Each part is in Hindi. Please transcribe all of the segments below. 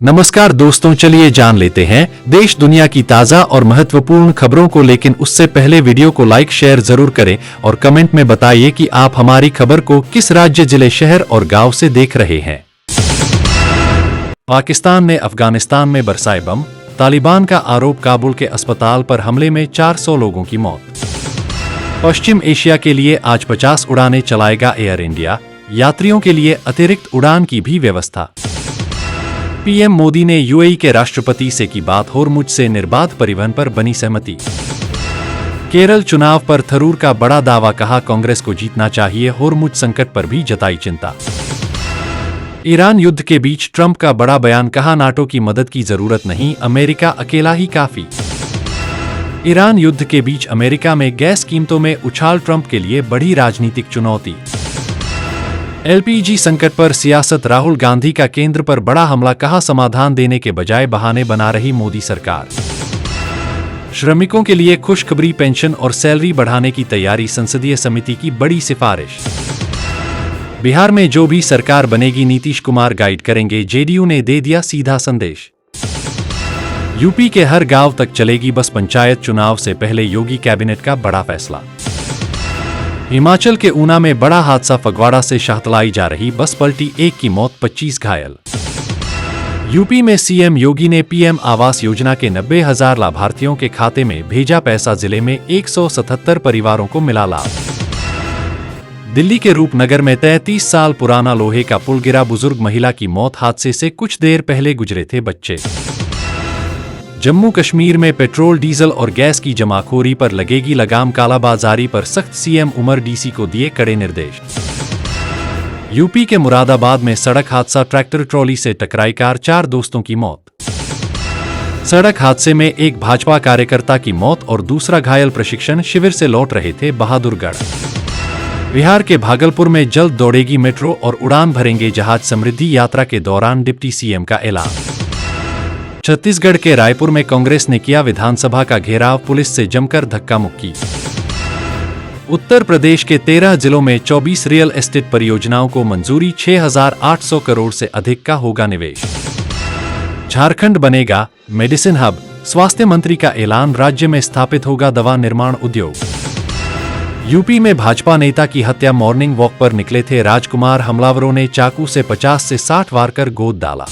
नमस्कार दोस्तों, चलिए जान लेते हैं देश दुनिया की ताजा और महत्वपूर्ण खबरों को। लेकिन उससे पहले वीडियो को लाइक शेयर जरूर करें और कमेंट में बताइए कि आप हमारी खबर को किस राज्य, जिले, शहर और गांव से देख रहे हैं। पाकिस्तान ने अफगानिस्तान में बरसाए बम, तालिबान का आरोप, काबुल के अस्पताल पर हमले में 400 लोगों की मौत। पश्चिम एशिया के लिए आज 50 उड़ानें चलाएगा एयर इंडिया, यात्रियों के लिए अतिरिक्त उड़ान की भी व्यवस्था। पीएम मोदी ने यूएई के राष्ट्रपति से की बात, होर्मुज से निर्बाध परिवहन पर बनी सहमति। केरल चुनाव पर थरूर का बड़ा दावा, कहा कांग्रेस को जीतना चाहिए, होर्मुज संकट पर भी जताई चिंता। ईरान युद्ध के बीच ट्रंप का बड़ा बयान, कहा नाटो की मदद की जरूरत नहीं, अमेरिका अकेला ही काफी। ईरान युद्ध के बीच अमेरिका में गैस कीमतों में उछाल, ट्रंप के लिए बड़ी राजनीतिक चुनौती। एलपीजी संकट पर सियासत, राहुल गांधी का केंद्र पर बड़ा हमला, कहा समाधान देने के बजाय बहाने बना रही मोदी सरकार। श्रमिकों के लिए खुशखबरी, पेंशन और सैलरी बढ़ाने की तैयारी, संसदीय समिति की बड़ी सिफारिश। बिहार में जो भी सरकार बनेगी नीतीश कुमार गाइड करेंगे, जेडीयू ने दे दिया सीधा संदेश। यूपी के हर गांव तक चलेगी बस, पंचायत चुनाव से पहले योगी कैबिनेट का बड़ा फैसला। हिमाचल के ऊना में बड़ा हादसा, फगवाड़ा से शाहतलाई जा रही बस पलटी, 1 की मौत, 25 घायल। यूपी में सीएम योगी ने पीएम आवास योजना के 90,000 लाभार्थियों के खाते में भेजा पैसा, जिले में 177 परिवारों को मिला लाभ। दिल्ली के रूपनगर में 33 साल पुराना लोहे का पुल गिरा, बुजुर्ग महिला की मौत, हादसे से कुछ देर पहले गुजरे थे बच्चे। जम्मू कश्मीर में पेट्रोल, डीजल और गैस की जमाखोरी पर लगेगी लगाम, कालाबाजारी पर सख्त, सीएम उमर डीसी को दिए कड़े निर्देश। यूपी के मुरादाबाद में सड़क हादसा, ट्रैक्टर ट्रॉली से टकराई कार, 4 दोस्तों की मौत। सड़क हादसे में एक भाजपा कार्यकर्ता की मौत और दूसरा घायल, प्रशिक्षण शिविर से लौट रहे थे बहादुरगढ़। बिहार के भागलपुर में जल्द दौड़ेगी मेट्रो और उड़ान भरेंगे जहाज, समृद्धि यात्रा के दौरान डिप्टी सीएम का ऐलान। छत्तीसगढ़ के रायपुर में कांग्रेस ने किया विधानसभा का घेराव, पुलिस से जमकर धक्का मुक्की। उत्तर प्रदेश के 13 जिलों में 24 रियल एस्टेट परियोजनाओं को मंजूरी, 6,800 करोड़ से अधिक का होगा निवेश। झारखंड बनेगा मेडिसिन हब, स्वास्थ्य मंत्री का ऐलान, राज्य में स्थापित होगा दवा निर्माण उद्योग। यूपी में भाजपा नेता की हत्या, मॉर्निंग वॉक पर निकले थे राजकुमार, हमलावरों ने चाकू से 50 से 60 वार कर गोद डाला।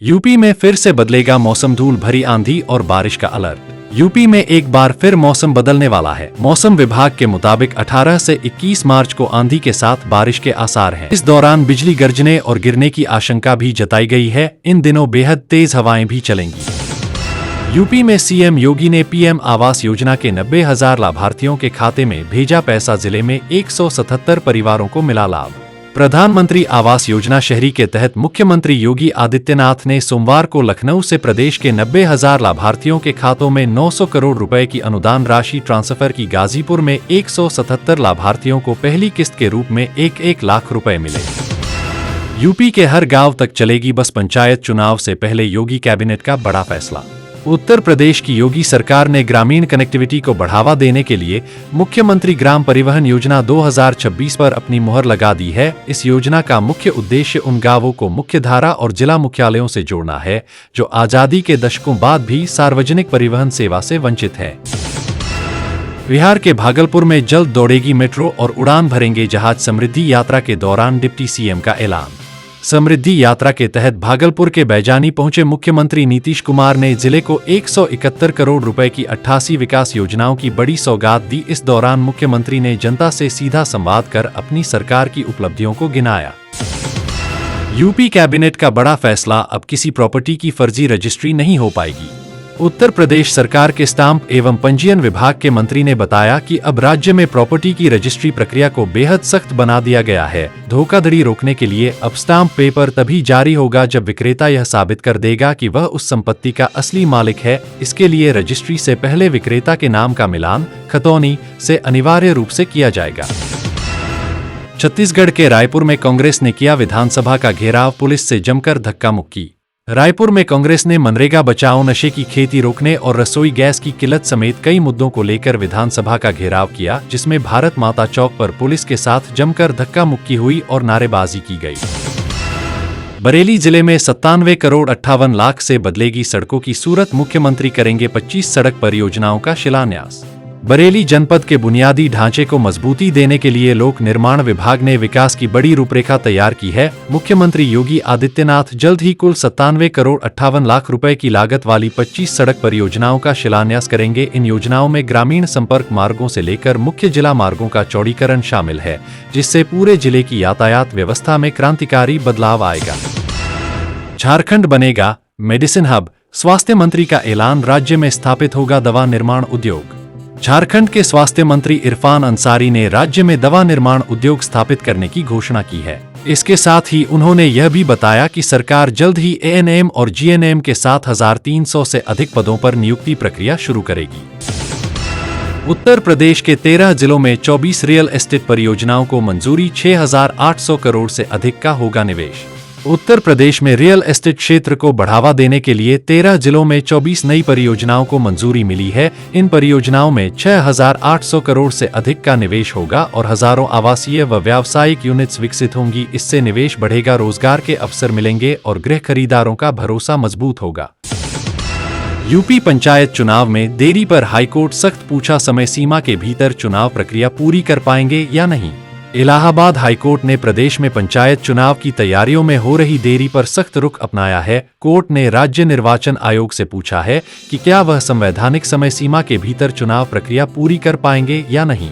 यूपी में फिर से बदलेगा मौसम, धूल भरी आंधी और बारिश का अलर्ट। यूपी में एक बार फिर मौसम बदलने वाला है। मौसम विभाग के मुताबिक 18 से 21 मार्च को आंधी के साथ बारिश के आसार हैं। इस दौरान बिजली गरजने और गिरने की आशंका भी जताई गई है। इन दिनों बेहद तेज हवाएं भी चलेंगी। यूपी में सीएम योगी ने पीएम आवास योजना के 90,000 लाभार्थियों के खाते में भेजा पैसा, जिले में 177 परिवारों को मिला लाभ। प्रधानमंत्री आवास योजना शहरी के तहत मुख्यमंत्री योगी आदित्यनाथ ने सोमवार को लखनऊ से प्रदेश के 90,000 लाभार्थियों के खातों में 900 करोड़ रुपए की अनुदान राशि ट्रांसफर की। गाजीपुर में 177 लाभार्थियों को पहली किस्त के रूप में 1-1 लाख रुपए मिले। यूपी के हर गांव तक चलेगी बस, पंचायत चुनाव से पहले योगी कैबिनेट का बड़ा फैसला। उत्तर प्रदेश की योगी सरकार ने ग्रामीण कनेक्टिविटी को बढ़ावा देने के लिए मुख्यमंत्री ग्राम परिवहन योजना 2026 पर अपनी मुहर लगा दी है। इस योजना का मुख्य उद्देश्य उन गांवों को मुख्यधारा और जिला मुख्यालयों से जोड़ना है जो आजादी के दशकों बाद भी सार्वजनिक परिवहन सेवा से वंचित है। बिहार के भागलपुर में जल्द दौड़ेगी मेट्रो और उड़ान भरेंगे जहाज, समृद्धि यात्रा के दौरान डिप्टी सीएम का ऐलान। समृद्धि यात्रा के तहत भागलपुर के बैजानी पहुंचे मुख्यमंत्री नीतीश कुमार ने जिले को 171 करोड़ रुपए की 88 विकास योजनाओं की बड़ी सौगात दी। इस दौरान मुख्यमंत्री ने जनता से सीधा संवाद कर अपनी सरकार की उपलब्धियों को गिनाया। यूपी कैबिनेट का बड़ा फैसला, अब किसी प्रॉपर्टी की फर्जी रजिस्ट्री नहीं हो पाएगी। उत्तर प्रदेश सरकार के स्टाम्प एवं पंजीयन विभाग के मंत्री ने बताया कि अब राज्य में प्रॉपर्टी की रजिस्ट्री प्रक्रिया को बेहद सख्त बना दिया गया है। धोखाधड़ी रोकने के लिए अब स्टाम्प पेपर तभी जारी होगा जब विक्रेता यह साबित कर देगा कि वह उस संपत्ति का असली मालिक है। इसके लिए रजिस्ट्री से पहले विक्रेता के नाम का मिलान खतौनी से अनिवार्य रूप से किया जाएगा। छत्तीसगढ़ के रायपुर में कांग्रेस ने किया विधानसभा का घेराव, पुलिस से जमकर धक्का मुक्की। रायपुर में कांग्रेस ने मनरेगा बचाओ, नशे की खेती रोकने और रसोई गैस की किल्लत समेत कई मुद्दों को लेकर विधानसभा का घेराव किया, जिसमें भारत माता चौक पर पुलिस के साथ जमकर धक्का मुक्की हुई और नारेबाजी की गई। बरेली जिले में 97 करोड़ 58 लाख से बदलेगी सड़कों की सूरत, मुख्यमंत्री करेंगे 25 सड़क परियोजनाओं का शिलान्यास। बरेली जनपद के बुनियादी ढांचे को मजबूती देने के लिए लोक निर्माण विभाग ने विकास की बड़ी रूपरेखा तैयार की है। मुख्यमंत्री योगी आदित्यनाथ जल्द ही कुल 97 करोड़ 58 लाख रुपए की लागत वाली 25 सड़क परियोजनाओं का शिलान्यास करेंगे। इन योजनाओं में ग्रामीण संपर्क मार्गों से लेकर मुख्य जिला मार्गों का चौड़ीकरण शामिल है, जिससे पूरे जिले की यातायात व्यवस्था में क्रांतिकारी बदलाव आएगा। झारखंड बनेगा मेडिसिन हब, स्वास्थ्य मंत्री का ऐलान, राज्य में स्थापित होगा दवा निर्माण उद्योग। झारखंड के स्वास्थ्य मंत्री इरफान अंसारी ने राज्य में दवा निर्माण उद्योग स्थापित करने की घोषणा की है। इसके साथ ही उन्होंने यह भी बताया कि सरकार जल्द ही एएनएम और जीएनएम के 7300 से अधिक पदों पर नियुक्ति प्रक्रिया शुरू करेगी। उत्तर प्रदेश के 13 जिलों में 24 रियल एस्टेट परियोजनाओं को मंजूरी, 6800 करोड़ से अधिक का होगा निवेश। उत्तर प्रदेश में रियल एस्टेट क्षेत्र को बढ़ावा देने के लिए 13 जिलों में 24 नई परियोजनाओं को मंजूरी मिली है। इन परियोजनाओं में 6800 करोड़ से अधिक का निवेश होगा और हजारों आवासीय व व्यावसायिक यूनिट्स विकसित होंगी। इससे निवेश बढ़ेगा, रोजगार के अवसर मिलेंगे और गृह खरीदारों का भरोसा मजबूत होगा। यूपी पंचायत चुनाव में देरी पर हाईकोर्ट सख्त, पूछा समय सीमा के भीतर चुनाव प्रक्रिया पूरी कर पाएंगे या नहीं। इलाहाबाद हाईकोर्ट ने प्रदेश में पंचायत चुनाव की तैयारियों में हो रही देरी पर सख्त रुख अपनाया है। कोर्ट ने राज्य निर्वाचन आयोग से पूछा है कि क्या वह संवैधानिक समय सीमा के भीतर चुनाव प्रक्रिया पूरी कर पाएंगे या नहीं।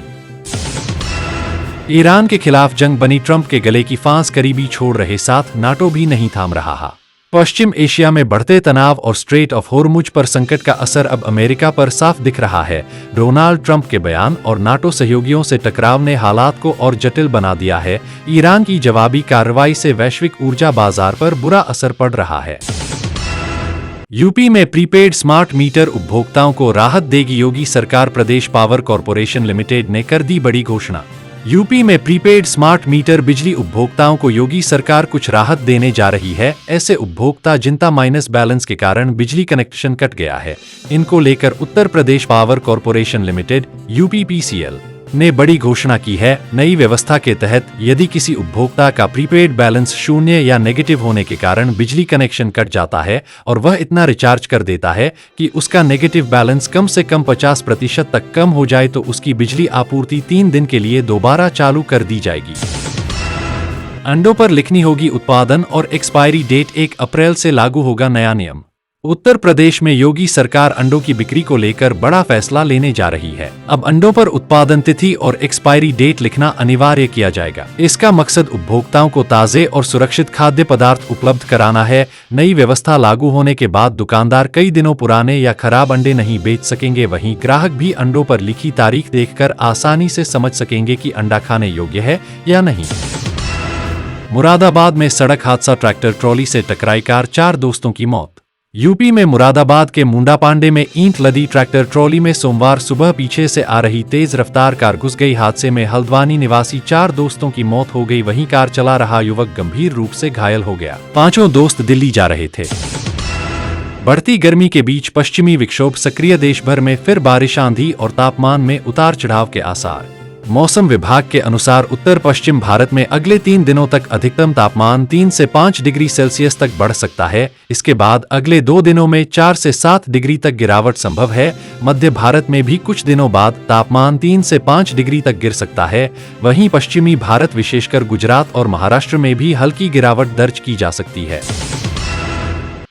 ईरान के खिलाफ जंग बनी ट्रंप के गले की फांस करीबी छोड़ रहे साथ नाटो भी नहीं थाम रहा। पश्चिम एशिया में बढ़ते तनाव और स्ट्रेट ऑफ होर्मुज पर संकट का असर अब अमेरिका पर साफ दिख रहा है। डोनाल्ड ट्रंप के बयान और नाटो सहयोगियों से टकराव ने हालात को और जटिल बना दिया है। ईरान की जवाबी कार्रवाई से वैश्विक ऊर्जा बाजार पर बुरा असर पड़ रहा है। यूपी में प्रीपेड स्मार्ट मीटर उपभोक्ताओं को राहत देगी योगी सरकार, प्रदेश पावर कॉर्पोरेशन लिमिटेड ने कर दी बड़ी घोषणा। यूपी में प्रीपेड स्मार्ट मीटर बिजली उपभोक्ताओं को योगी सरकार कुछ राहत देने जा रही है। ऐसे उपभोक्ता जिनका माइनस बैलेंस के कारण बिजली कनेक्शन कट गया है, इनको लेकर Uttar Pradesh power corporation limited UPPCL ने बड़ी घोषणा की है। नई व्यवस्था के तहत यदि किसी उपभोक्ता का प्रीपेड बैलेंस 0 या नेगेटिव होने के कारण बिजली कनेक्शन कट जाता है और वह इतना रिचार्ज कर देता है कि उसका नेगेटिव बैलेंस कम से कम 50% तक कम हो जाए, तो उसकी बिजली आपूर्ति 3 दिन के लिए दोबारा चालू कर दी जाएगी। अंडों पर लिखनी होगी उत्पादन और एक्सपायरी डेट, 1 अप्रैल से लागू होगा नया नियम। उत्तर प्रदेश में योगी सरकार अंडों की बिक्री को लेकर बड़ा फैसला लेने जा रही है। अब अंडों पर उत्पादन तिथि और एक्सपायरी डेट लिखना अनिवार्य किया जाएगा। इसका मकसद उपभोक्ताओं को ताजे और सुरक्षित खाद्य पदार्थ उपलब्ध कराना है। नई व्यवस्था लागू होने के बाद दुकानदार कई दिनों पुराने या खराब अंडे नहीं बेच सकेंगे। वहीं ग्राहक भी अंडों पर लिखी तारीख देखकर आसानी से समझ सकेंगे कि अंडा खाने योग्य है या नहीं। मुरादाबाद में सड़क हादसा, ट्रैक्टर ट्रॉली से टकराई कार, 4 दोस्तों की मौत। यूपी में मुरादाबाद के मुंडा पांडे में ईंट लदी ट्रैक्टर ट्रॉली में सोमवार सुबह पीछे से आ रही तेज रफ्तार कार घुस गई। हादसे में हल्द्वानी निवासी 4 दोस्तों की मौत हो गई, वहीं कार चला रहा युवक गंभीर रूप से घायल हो गया। 5 दोस्त दिल्ली जा रहे थे। बढ़ती गर्मी के बीच पश्चिमी विक्षोभ सक्रिय, देश भर में फिर बारिश, आंधी और तापमान में उतार चढ़ाव के आसार। मौसम विभाग के अनुसार उत्तर पश्चिम भारत में अगले 3 दिनों तक अधिकतम तापमान 3 से 5 डिग्री सेल्सियस तक बढ़ सकता है। इसके बाद अगले 2 दिनों में 4 से 7 डिग्री तक गिरावट संभव है। मध्य भारत में भी कुछ दिनों बाद तापमान 3 से 5 डिग्री तक गिर सकता है। वहीं पश्चिमी भारत विशेषकर गुजरात और महाराष्ट्र में भी हल्की गिरावट दर्ज की जा सकती है।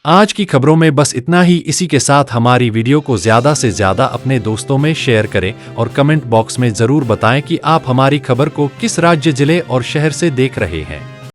आज की खबरों में बस इतना ही। इसी के साथ हमारी वीडियो को ज्यादा से ज्यादा अपने दोस्तों में शेयर करें और कमेंट बॉक्स में जरूर बताएं कि आप हमारी खबर को किस राज्य, जिले और शहर से देख रहे हैं।